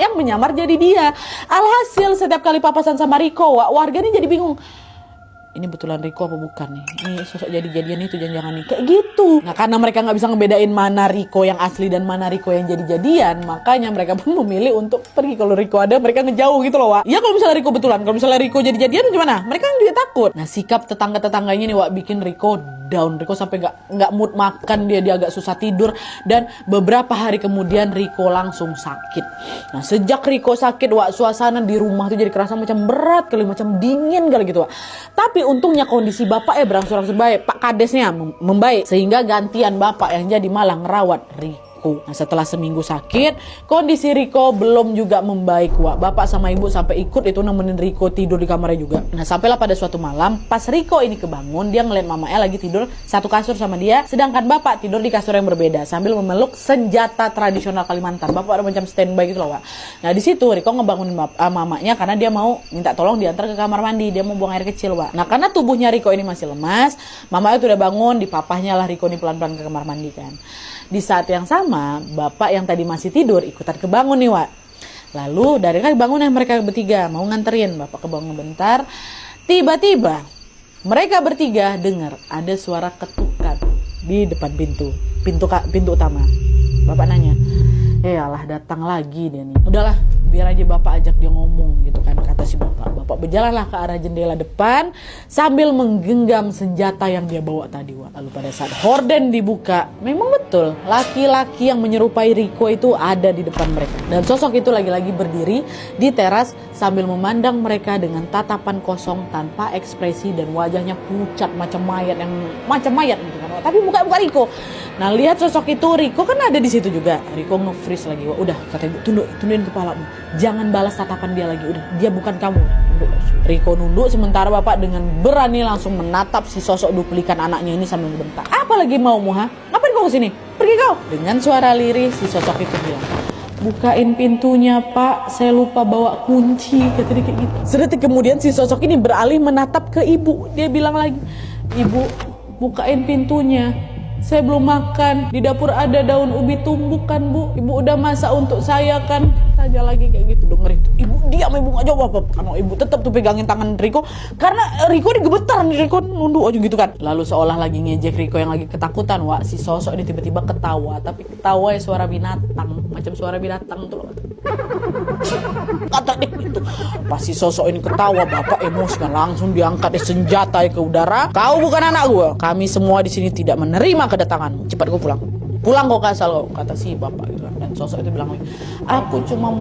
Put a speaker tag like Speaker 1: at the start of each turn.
Speaker 1: yang menyamar jadi dia. Alhasil setiap kali papasan sama Riko, warganya jadi bingung. Ini betulan Riko apa bukan nih? Ini sosok jadi-jadian itu jangan-jangan nih. Kayak gitu. Nah karena mereka nggak bisa ngebedain mana Riko yang asli dan mana Riko yang jadi-jadian, makanya mereka pun memilih untuk pergi. Kalau Riko ada, mereka ngejauh gitu loh, Wak. Ya kalau misalnya Riko betulan, kalau misalnya Riko jadi-jadian gimana? Mereka kan juga takut. Nah sikap tetangga-tetangganya nih, Wak, bikin Riko down. Riko sampai nggak mood makan, dia agak susah tidur, dan beberapa hari kemudian Riko langsung sakit. Nah sejak Riko sakit, Wak, suasana di rumah tuh jadi kerasa macam berat kali, macam dingin kali gitu, Wak. Tapi untungnya kondisi bapak berangsur-angsur baik, Pak Kadesnya membaik, sehingga gantian bapak yang jadi malah ngerawat Riko. Nah setelah seminggu sakit, kondisi Riko belum juga membaik, Wak. Bapak sama ibu sampai ikut itu nemenin Riko tidur di kamarnya juga. Nah sampailah pada suatu malam, pas Riko ini kebangun, dia ngeliat mamanya lagi tidur satu kasur sama dia, sedangkan bapak tidur di kasur yang berbeda sambil memeluk senjata tradisional Kalimantan. Bapak ada macam standby gitu loh, Wak. Nah di situ Riko ngebangunin mamanya karena dia mau minta tolong diantar ke kamar mandi, dia mau buang air kecil, Wak. Nah karena tubuhnya Riko ini masih lemas, mamanya tuh udah bangun, dipapahnya lah Riko ini pelan-pelan ke kamar mandi kan. Di saat yang sama, bapak yang tadi masih tidur ikutan kebangun nih, Wak. Lalu dari kan bangun mereka bertiga mau nganterin, bapak kebangun bentar. Tiba-tiba mereka bertiga dengar ada suara ketukan di depan pintu utama. Bapak nanya, alah datang lagi dia nih. Udahlah, biar aja bapak ajak dia ngomong gitu kan, kata si bapak. Bapak berjalanlah ke arah jendela depan sambil menggenggam senjata yang dia bawa tadi, Wak. Lalu pada saat horden dibuka, memang betul laki-laki yang menyerupai Riko itu ada di depan mereka. Dan sosok itu lagi-lagi berdiri di teras sambil memandang mereka dengan tatapan kosong tanpa ekspresi dan wajahnya pucat macam mayat gitu kan. Tapi bukan Riko. Nah lihat sosok itu, Riko kan ada di situ juga. Riko nge-freeze lagi, Wak. Udah kata ibu, tundukin kepalamu, jangan balas tatapan dia lagi, udah dia bukan kamu. Riko nunduk, sementara bapak dengan berani langsung menatap si sosok duplikan anaknya ini sambil membentak. Apa lagi maumu, ha? Ngapain kau kesini? Pergi kau! Dengan suara lirih si sosok itu bilang, bukain pintunya, Pak, saya lupa bawa kunci, kata dia kayak gitu. Sedetik kemudian si sosok ini beralih menatap ke ibu. Dia bilang lagi, ibu, bukain pintunya, saya belum makan, di dapur ada daun ubi tumbuk kan, Bu, ibu udah masak untuk saya kan. Tanya lagi kayak gitu, denger itu ibu diam, ibu gak jawab apa-apa. Karena ibu tetap tuh pegangin tangan Riko, karena Riko digemetar nih, Riko nunduk aja gitu kan. Lalu seolah lagi ngejek Riko yang lagi ketakutan, Wak, si sosok ini tiba-tiba ketawa, tapi ketawa ya suara binatang, macam suara binatang tuh loh. Kata dia gitu. Pas si sosok ini ketawa, bapak emosi kan, langsung diangkat senjata ke udara. Kau bukan anak gua, kami semua di sini tidak menerima kedatanganmu, cepat kau pulang kau kasal kau, kata si bapak gitu kan. Dan sosok itu bilang, aku cuma